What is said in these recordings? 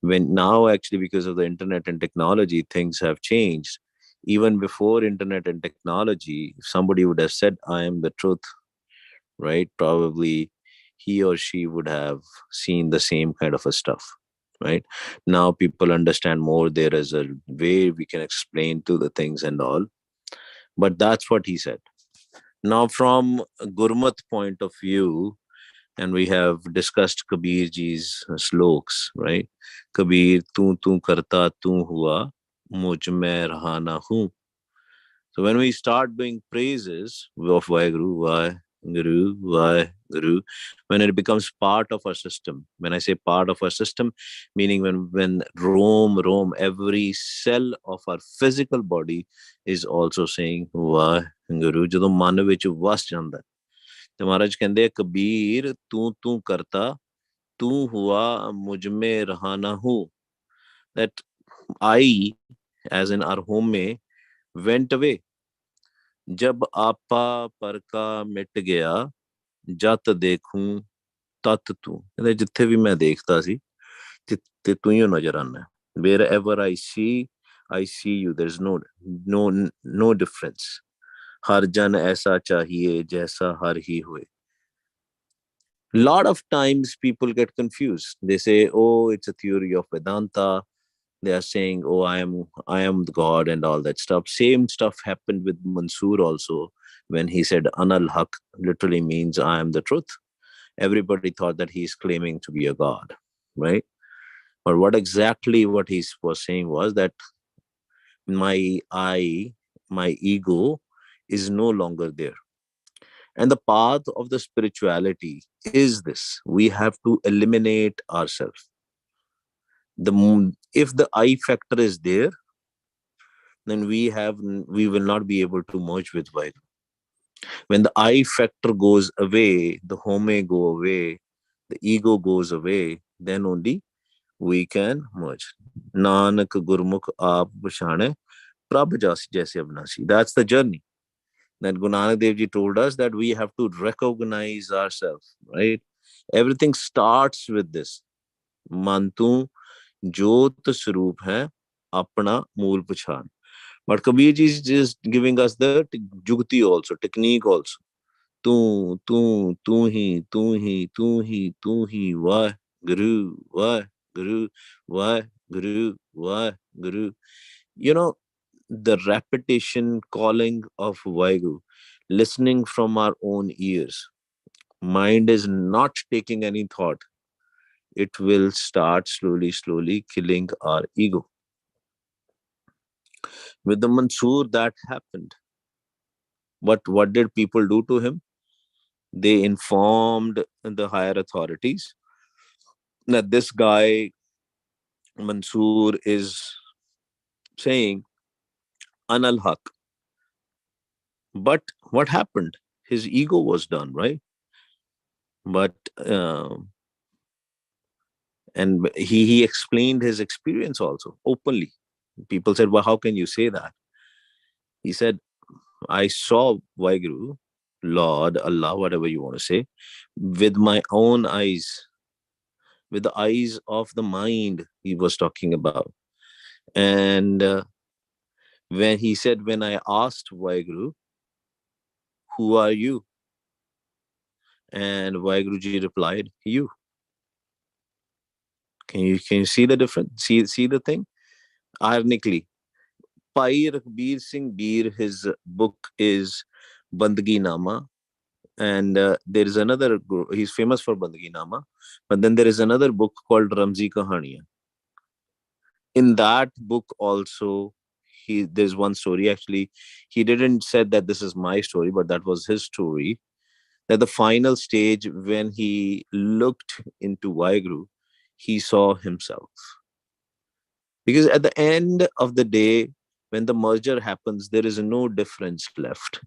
When now, actually, because of the internet and technology, things have changed. Even before internet and technology, if somebody would have said, I am the truth, right? Probably he or she would have seen the same kind of a stuff, right? Now people understand more. There is a way we can explain to the things and all. But that's what he said. Now, from a Gurmat point of view, and we have discussed Kabir ji's sloks, right? Kabir, tu karta, tu hua, mujh mein raha na hu. So when we start doing praises of Vaheguru, when it becomes part of our system, when I say part of our system, meaning when roam, every cell of our physical body is also saying Vaheguru, ਜਦੋਂ ਮਨ ਵਿੱਚ ਵਸ ਜਾਂਦਾ ਤੇ ਮਹਾਰਾਜ ਕਹਿੰਦੇ ਆ ਕਬੀਰ ਤੂੰ ਕਰਤਾ ਤੂੰ ਹੁਆ ਮੁਝ में रहा ना हूँ, that I, as in our home में, went away. जब आपा पर का ਮਿਟ ਗਿਆ ਜਤ ਦੇਖੂੰ ਤਤ ਤੂੰ, ਕਹਿੰਦੇ ਜਿੱਥੇ ਵੀ ਮੈਂ ਦੇਖਦਾ ਸੀ ਤੇ ਤੂੰ ਹੀ ਨਜ਼ਰ ਆਣਾ, wherever I see you, there's no no difference. हर जन ऐसा चाहिए जैसा हर ही हुए. Lot of times people get confused. They say, oh, it's a theory of Vedanta. They are saying, oh, I am the God and all that stuff. Same stuff happened with Mansoor also, when he said Anul Haq, literally means I am the truth. Everybody thought that he's claiming to be a God, right? But what he was saying was that my I, my ego is no longer there. And the path of the spirituality is this: we have to eliminate ourselves. If the I factor is there, then we will not be able to merge with Vairu. When the I factor goes away, the home go away, the ego goes away, then only we can merge. Nanak Gurmukh aap pashane prabh jaise avnasi. That's the journey that Guru Nanak Dev Ji told us, that we have to recognize ourselves, right? Everything starts with this. Mantu jot swaroop hai apna mool pachan. But Kabir ji is just giving us the jugti also, technique also. Tu hi, wah, guru, wah, guru. You know, the repetition calling of Vaigu, listening from our own ears. Mind is not taking any thought. It will start slowly killing our ego. With the Mansoor, that happened. But what did people do to him? They informed the higher authorities that this guy, Mansoor, is saying Anal Haq. But what happened? His ego was done, right? But and he explained his experience also openly. People said, well, how can you say that? He said, I saw Vaheguru, Lord, Allah, whatever you want to say, with my own eyes, with the eyes of the mind, he was talking about. And when he said, when I asked Vaheguru, who are you? And Vaheguruji replied, you. Can you see the difference? See the thing? Ironically, Pai Rakbir Singh Beer, his book is Bandagi Nama. And there is another, he's famous for Bandagi Nama. But then there is another book called Ramzi Kahaniyan. In that book also, there's one story. Actually, he didn't said that this is my story, but that was his story. That the final stage, when he looked into Vaheguru, he saw himself. Because at the end of the day, when the merger happens, there is no difference left.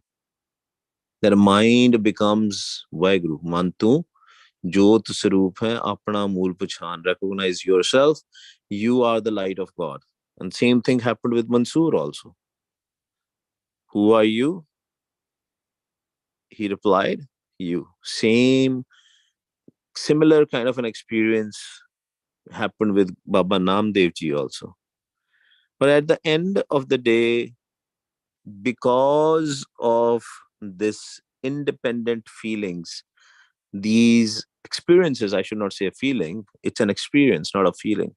Their mind becomes Vaheguru. Mantu, Jot Saroop hai, apna mool pachan. Recognize yourself. You are the light of God. And same thing happened with Mansoor also. Who are you? He replied, you. Similar kind of an experience happened with Baba Namdev ji also. But at the end of the day, because of this independent feelings, these experiences, I should not say a feeling, it's an experience, not a feeling.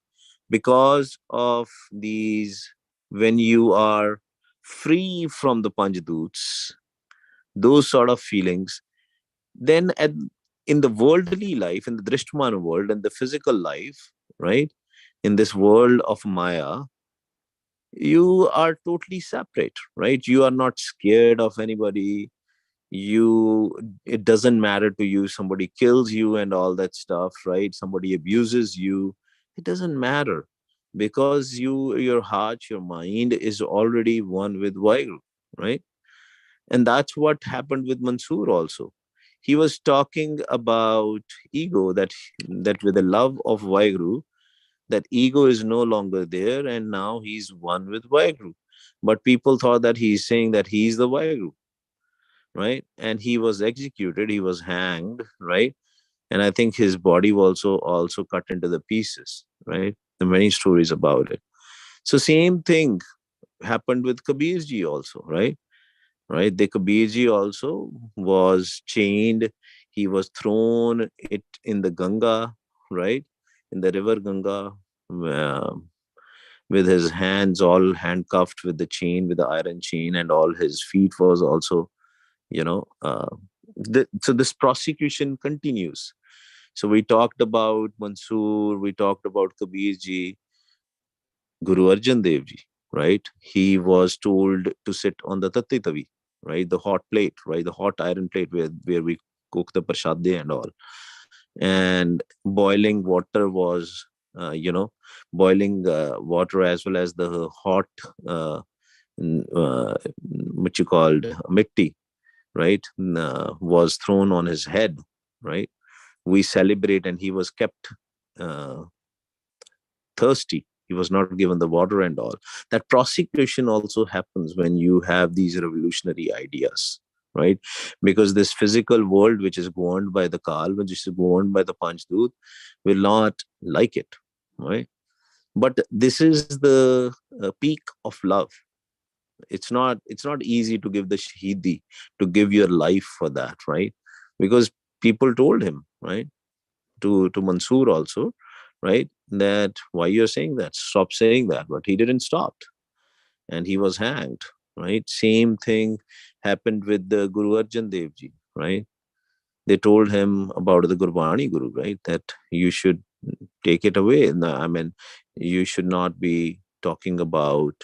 Because of these, when you are free from the Panchduts, those sort of feelings, then in the worldly life, in the Drishtamana world, and the physical life, right? In this world of Maya, you are totally separate, right? You are not scared of anybody. You, it doesn't matter to you somebody kills you and all that stuff, right? Somebody abuses you, it doesn't matter, because your heart, your mind is already one with Vaheguru, right? And that's what happened with Mansoor also. He was talking about ego, that with the love of Vaheguru, that ego is no longer there, and now he's one with Vaheguru. But people thought that he's saying that he's the Vaheguru, right? And he was executed, he was hanged, right? And I think his body was also cut into the pieces, right? There are many stories about it. So same thing happened with Kabirji also, right? Right, the Kabirji also was chained. He was thrown it in the Ganga, right? In the river Ganga, uh, with his hands all handcuffed with the chain, with the iron chain, and all his feet was also, you know so this prosecution continues. So we talked about Mansoor, we talked about Kabir ji. Guru Arjan Dev ji, right? He was told to sit on the tatti tavi, right? The hot plate, right? The hot iron plate where we cook the prashadya and all. And boiling water was, boiling water, as well as the hot, uh, what you called mitti, right? Was thrown on his head, right? We celebrate, and he was kept uh, thirsty. He was not given the water and all. That prosecution also happens when you have these revolutionary ideas, right? Because this physical world, which is governed by the Kal, which is governed by the Panchdut, will not like it, right? But this is the peak of love. It's not easy to give the shahidi, to give your life for that, right? Because people told him, right, to Mansoor also, right, that why you're saying that, stop saying that. But he didn't stop, and he was hanged, right? Same thing happened with the Guru Arjan Dev ji, right? They told him about the Gurbani Guru, right, that you should take it away. I mean, you should not be talking about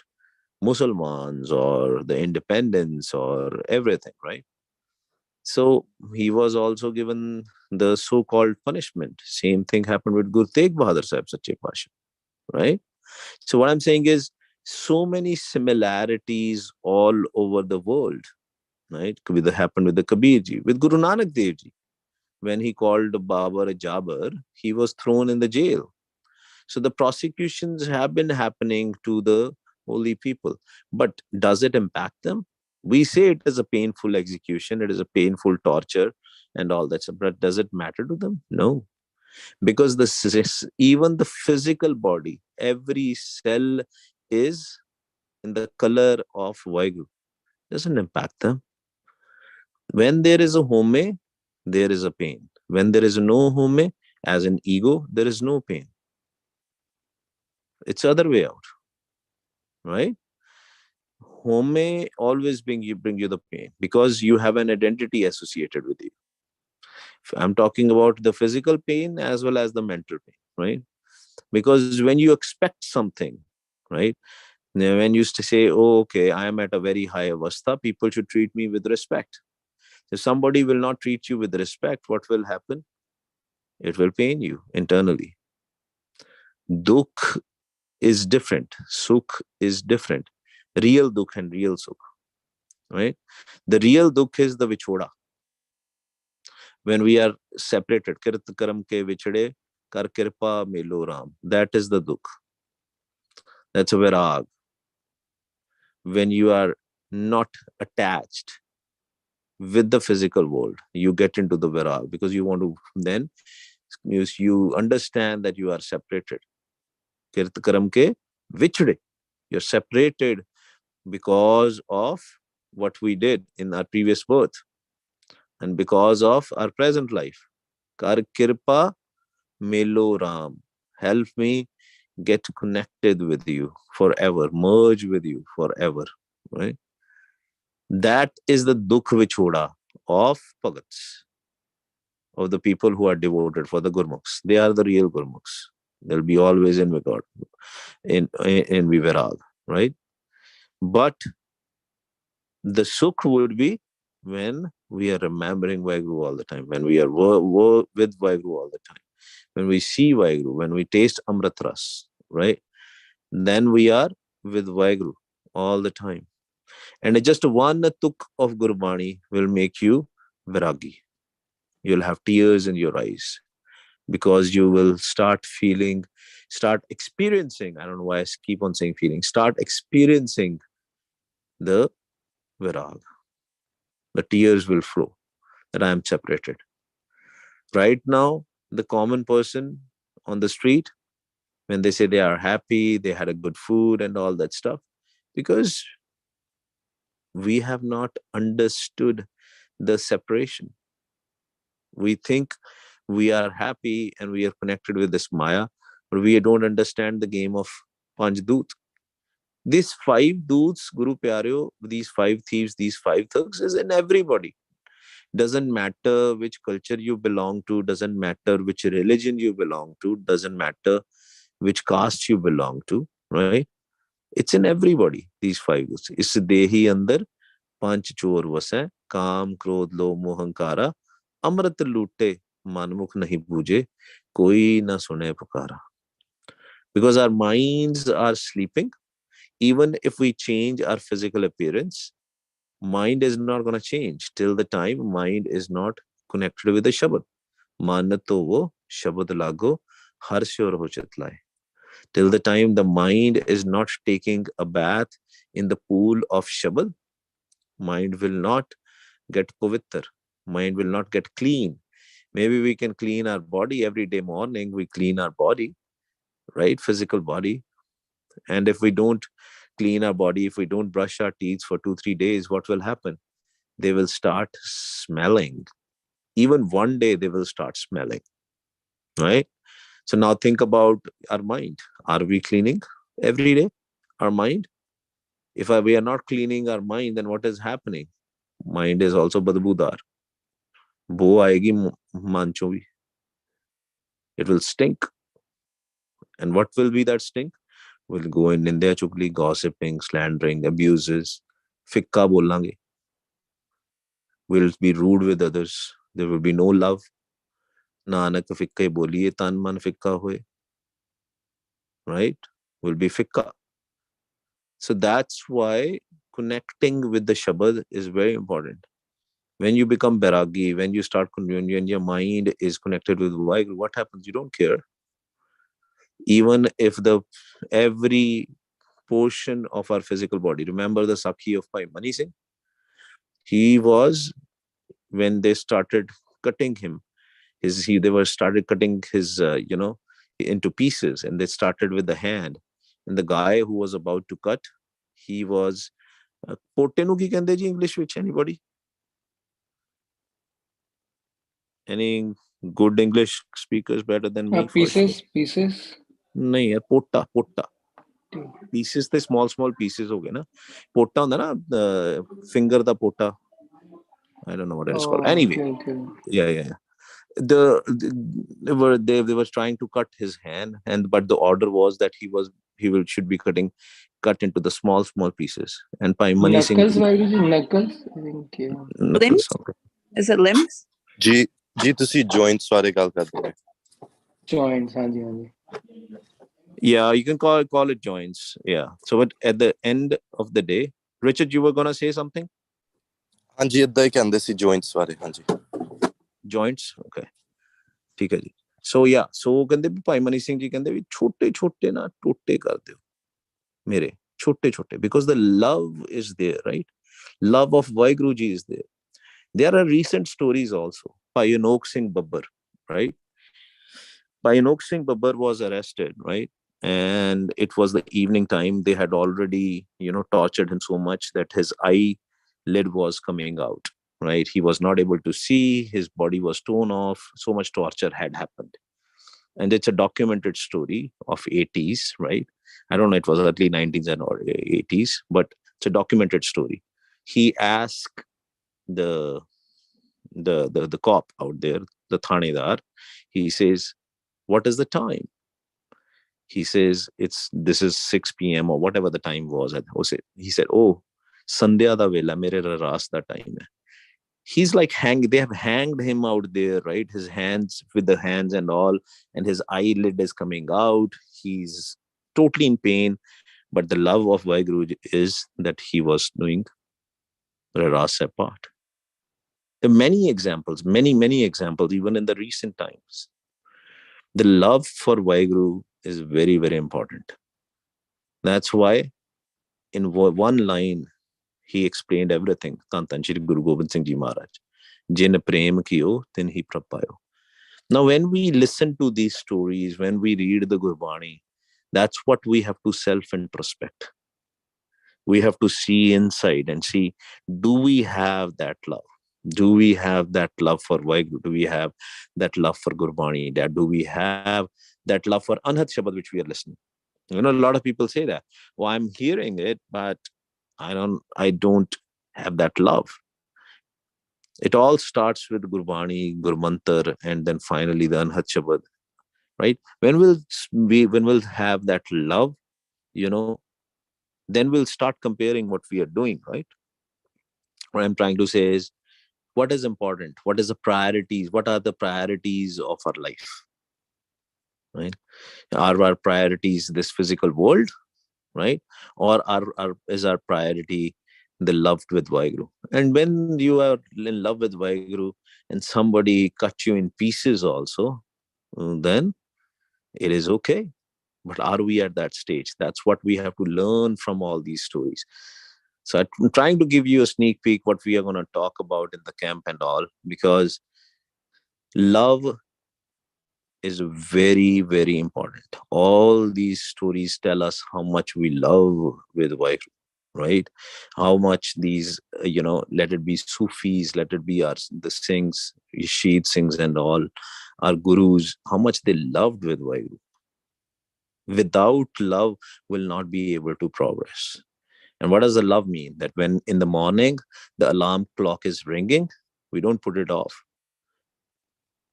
Muslims or the independence or everything, right? So he was also given the so-called punishment. Same thing happened with Guru Tegh Bahadur Sahib Sache Pasha, right? So what I'm saying is so many similarities all over the world, right? Could be happened with the Kabir ji, with Guru Nanak Dev ji. When he called Babar a Jabbar, he was thrown in the jail. So the prosecutions have been happening to the holy people. But does it impact them? We say it is a painful execution, it is a painful torture and all that. But does it matter to them? No. Because even the physical body, every cell is in the color of Vaigu. Doesn't impact them. When there is a home, there is a pain. When there is no home, as an ego, there is no pain. It's the other way out, right? Home may always bring you the pain because you have an identity associated with you. I'm talking about the physical pain as well as the mental pain, right? Because when you expect something, right? When you used to say, oh, okay, I am at a very high avastha, people should treat me with respect. If somebody will not treat you with respect, what will happen? It will pain you internally. Dukh is different. Sukh is different. Real dukh and real sukh, right? The real dukh is the vichoda. When we are separated, kirt karam ke vichde, kar kirpa milo ram. That is the dukh. That's a virag. When you are not attached with the physical world, you get into the virag because you want to then you understand that you are separated. Kirt karam ke vichde. You're separated because of what we did in our previous birth and because of our present life. Kar kirpa melo ram. Help me get connected with you forever, merge with you forever. Right? That is the dukh vichoda of Bhagats, of the people who are devoted for the Gurmukhs. They are the real Gurmukhs. They'll be always in Vigad, in Vivirag, right? But the sukh would be when we are remembering Vaheguru all the time, when we are with Vaheguru all the time, when we see Vaheguru, when we taste Amrit Ras, right? Then we are with Vaheguru all the time. And just one tuk of Gurbani will make you viragi. You'll have tears in your eyes because you will start feeling, start experiencing. I don't know why I keep on saying feeling. Start experiencing the virag. The tears will flow that I am separated. Right now, the common person on the street, when they say they are happy, they had a good food and all that stuff, because we have not understood the separation. We think we are happy and we are connected with this Maya, but we don't understand the game of Panch Doot. These five doots, Guru Pyareo, these five thieves, these five thugs is in everybody. Doesn't matter which culture you belong to, doesn't matter which religion you belong to, doesn't matter which caste you belong to, right? It's in everybody, these five doots. Is dehi andar panch chor vasai, काम क्रोध लोभ मोह अहंकारा अमृत लूटे मनमुख नहीं बूझे कोई ना सुने पुकारा. Because our minds are sleeping, even if we change our physical appearance, mind is not going to change till the time mind is not connected with the Shabad. Man to wo Shabad lago harsh aur ho chitlaye. Till the time the mind is not taking a bath in the pool of Shabad, mind will not get pavitr. Mind will not get clean. Maybe we can clean our body every day morning. We clean our body, right? Physical body. And if we don't clean our body, if we don't brush our teeth for 2-3 days, what will happen? They will start smelling. Even one day they will start smelling, right? So now think about our mind. Are we cleaning every day our mind? If we are not cleaning our mind, then what is happening? Mind is also badbudar. Bo aayegi mancho bhi. It will stink. And what will be that stink? We'll go in Nindya Chugli, gossiping, slandering, abuses. Fikka bolange. We'll be rude with others. There will be no love. Nanak fikka boliye, tan man fikka hoye. Right? Will be fikka. So that's why connecting with the Shabad is very important. When you become Bairagi, when you start communion, your mind is connected with Vaheguru, what happens? You don't care. Even if the every portion of our physical body, remember the Sakhi of Bhai Mani Singh? He was, when they started cutting him, they were started cutting his, into pieces, and they started with the hand. And the guy who was about to cut, he was, potte nu ki kende ji English which anybody? Any good English speakers better than me for sure? pieces. नहीं यार, पोटा पोटा. Pieces the small pieces हो गए ना. पोटा होता ना, finger da pota. I don't know what it is called. Oh, Anyway, okay. yeah. They were trying to cut his hand, and but the order was that should be cut into the small pieces. And by Mani Singh, Knuckles, why did you knuckles? I think, yeah. knuckles. Limbs? Is it limbs? ਜੀ ਜੀ ਤੁਸੀਂ joints ਬਾਰੇ ਗੱਲ ਕਰਦੇ ਹੋ. Joints, हाँ जी. Yeah, you can call it joints. Yeah. So, but at the end of the day, Richard, you were gonna say something? ਹਾਂਜੀ ਇਦਾਂ ਹੀ ਕਹਿੰਦੇ ਸੀ ਜੁਆਇੰਟਸ ਬਾਰੇ. ਹਾਂਜੀ Joints. Okay. ठीक है जी. So yeah, so ਕਹਿੰਦੇ ਵੀ ਭਾਈ ਮਨੀ ਸਿੰਘ ਜੀ ਕਹਿੰਦੇ ਵੀ ਛੋਟੇ ਨਾ ਟੋਟੇ ਕਰ ਦਿਓ ਮੇਰੇ, ਛੋਟੇ because the love is there, right? Love of Vaheguru ji is there. There are recent stories also. Bhai Anok Singh Babbar, right? Bhai Singh Babbar was arrested, right? And it was the evening time. They had already, tortured him so much that his eye lid was coming out, right? He was not able to see. His body was torn off. So much torture had happened. And it's a documented story of 80s, right? I don't know, it was early 90s and or 80s, but it's a documented story. He asked the the cop out there, the thanedar, he says, what is the time? He says, this is 6 p.m. or whatever the time was. He said, oh, Sandhya da vela, mere ras da time hai. He's like they have hanged him out there, right? His hands with the hands and all, and his eyelid is coming out. He's totally in pain. But the love of Vaheguru is that he was doing ras part. There are many examples, many examples, even in the recent times. The love for Vaheguru is very, very important. That's why in one line, he explained everything. Tan Tan Shri Guru Gobind Singh Ji Maharaj. Jin prem kiyo, tin hi prapayo. Now, when we listen to these stories, when we read the Gurbani, that's what we have to self-introspect. We have to see inside and see, do we have that love? Do we have that love for Vaheguru? Do we have that love for Gurbani? Do we have that love for Anhat Shabad, which we are listening? A lot of people say that. Well, I'm hearing it, but I don't have that love. It all starts with Gurbani, Gurmantar, and then finally the Anhat Shabad, right? When we'll have that love, you know, then we'll start comparing what we are doing, right? What I'm trying to say is, what is important? What is the priorities? What are the priorities of our life, right? Are our priorities this physical world, right? Or is our priority the love with Vaheguru? And when you are in love with Vaheguru and somebody cut you in pieces also, then it is okay. But are we at that stage? That's what we have to learn from all these stories. So I'm trying to give you a sneak peek what we are going to talk about in the camp and all, because love is very, very important. All these stories tell us how much we love with Vaheguru, right? How much these, let it be Sufis, let it be the Singhs, Rashid Singhs and all, our gurus, how much they loved with Vaheguru. Without love, will not be able to progress. And what does the love mean? That when in the morning, the alarm clock is ringing, we don't put it off.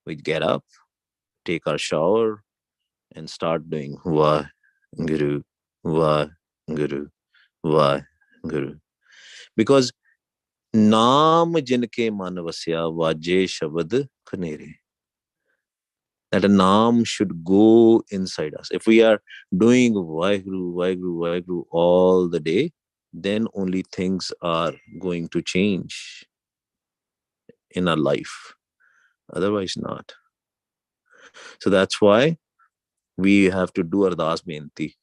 We get up, take our shower, and start doing Vah Guru, Vah Guru, Vah Guru. Because Naam jinke man vasya vaje shabad khanere. That a Naam should go inside us. If we are doing Vaheguru, Vaheguru, Vaheguru all the day, then only things are going to change in our life. Otherwise, not. So that's why we have to do Ardas Benti.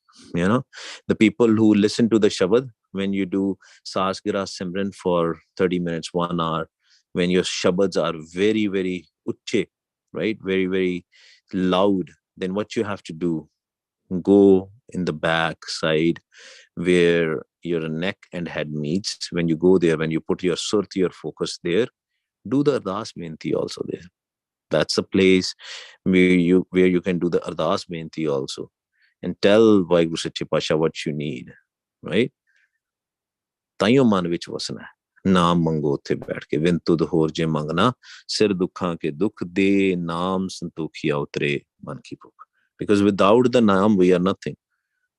The people who listen to the Shabad, when you do Saas Gira Simran for 30 minutes, 1 hour, when your Shabads are very, very uche, right? Very, very loud, then what you have to do, go in the back side where your neck and head meets. When you go there, when you put your surat, your focus there, do the Ardas Benti also there. That's a place where you can do the Ardas Benti also and tell Vaheguru Sache Pasha what you need, right? ਤਾਈਓ ਮਨ ਵਿੱਚ ਵਸਣਾ ਨਾਮ ਮੰਗੋ ਉੱਥੇ ਬੈਠ ਕੇ win ਤੁਧ ਹੋਰ ਜੇ ਮੰਗਣਾ ਸਿਰ ਦੁੱਖਾਂ ਕੇ ਦੁੱਖ ਦੇ ਨਾਮ ਸੰਤੋਖੀਆ ਉਤਰੇ ਮਨ ਕੀ ਭੁੱਖ. Because without the naam, we are nothing.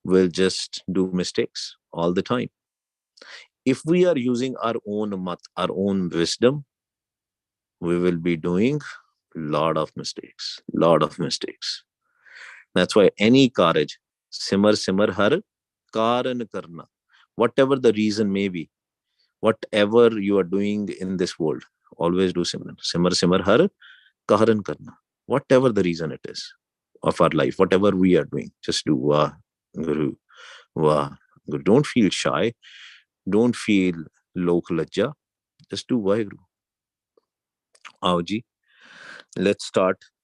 We'll just do mistakes all the time. If we are using our own mat, our own wisdom, we will be doing lot of mistakes. That's why any courage, simar har karan karna, whatever the reason may be, whatever you are doing in this world, always do simar har karan karna, whatever the reason it is of our life, whatever we are doing, just do Vah Guru, Vah Guru. Don't feel shy, don't feel lok lajja, just do Vaheguru. Aao ji, let's start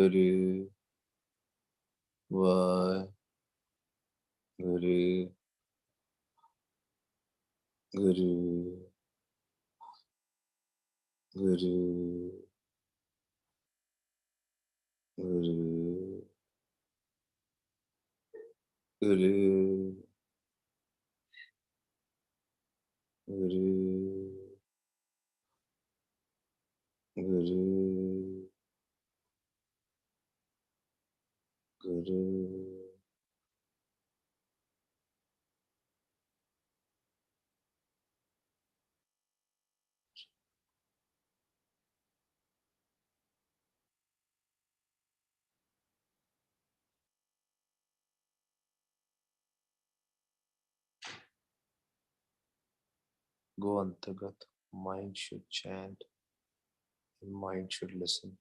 Guru Vaheguru Guru Guru Guru Guru Guru Guru Guru. Go Antagat. Mind should chant and mind should listen.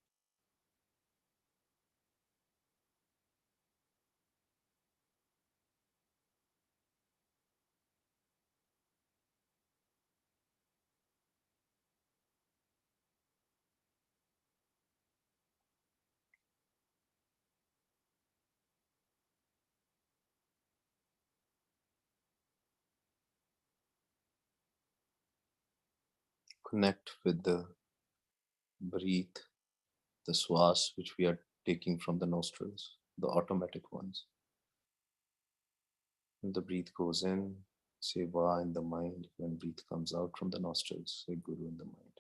Connect with the breath, the swas which we are taking from the nostrils, the automatic ones. When the breath goes in, say Va in the mind. When breath comes out from the nostrils, say Guru in the mind.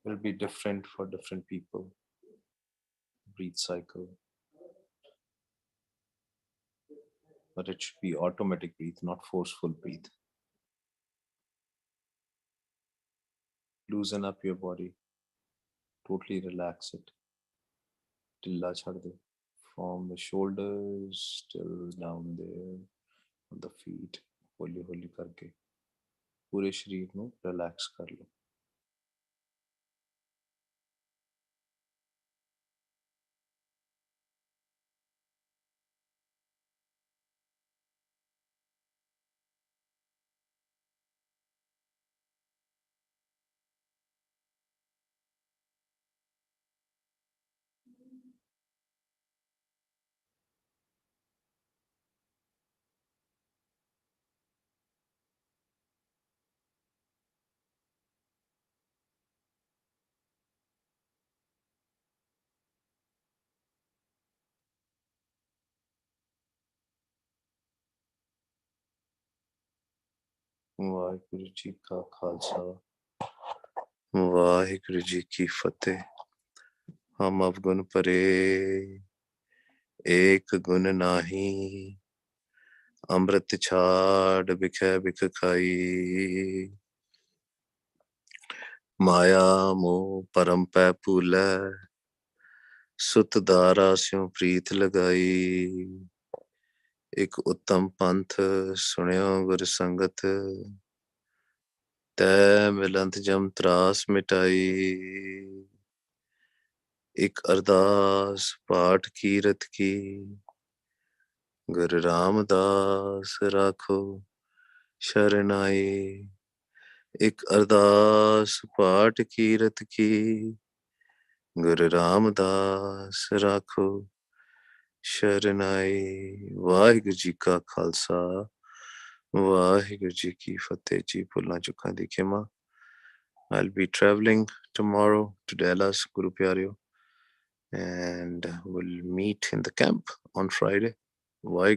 It will be different for different people. Breath cycle. But it should be automatic breath, not forceful breath. Loosen up your body. Totally relax it. Tilla chhad de. From the shoulders till down there on the feet. Holi holi karke. पूरे शरीर ਨੂੰ relax कर लो. ਵਾਹਿਗੁਰੂ ਜੀ ਕਾ ਖਾਲਸਾ ਵਾਹਿਗੁਰੂ ਜੀ ਕੀ ਫਤਿਹ. ਹਮ ਅਵਗੁਣ ਪਰੇ ਏਕ ਗੁਣ ਨਾਹੀ ਅੰਮ੍ਰਿਤ ਛਾੜ ਬਿਖੈ ਬਿਖ ਖਾਈ ਮਾਇਆ ਮੋਹ ਪਰਮ ਪੈ ਭੂਲੈ ਸੁਤ ਦਾਰਾ ਸਿਉ ਪ੍ਰੀਤ ਲਗਾਈ ਇੱਕ ਉੱਤਮ ਪੰਥ ਸੁਣਿਓ ਗੁਰ ਸੰਗਤ ਤੈ ਮਿਲੰਤ ਜਮ ਤਰਾਸ ਮਿਟਾਈ ਇੱਕ ਅਰਦਾਸ ਪਾਠ ਕੀਰਤ ਕੀ ਗੁਰੂ ਰਾਮਦਾਸ ਰਾਖੋ ਸ਼ਰਨਾਈ ਇੱਕ ਅਰਦਾਸ ਪਾਠ ਕੀਰਤ ਕੀ ਗੁਰੂ ਰਾਮਦਾਸ ਰਾਖੋ ਸ਼ਰਨਾਈ. ਵਾਹਿਗੁਰੂ ਜੀ ਕਾ ਖਾਲਸਾ ਵਾਹਿਗੁਰੂ ਜੀ ਕੀ ਫਤਿਹ ਜੀ. ਭੁੱਲਾਂ ਚੁੱਕਾਂ ਦੀ ਖਿਮਾ. I'll be traveling tomorrow to Dallas, Guru Pyareo, and we'll meet in the camp on Friday. Why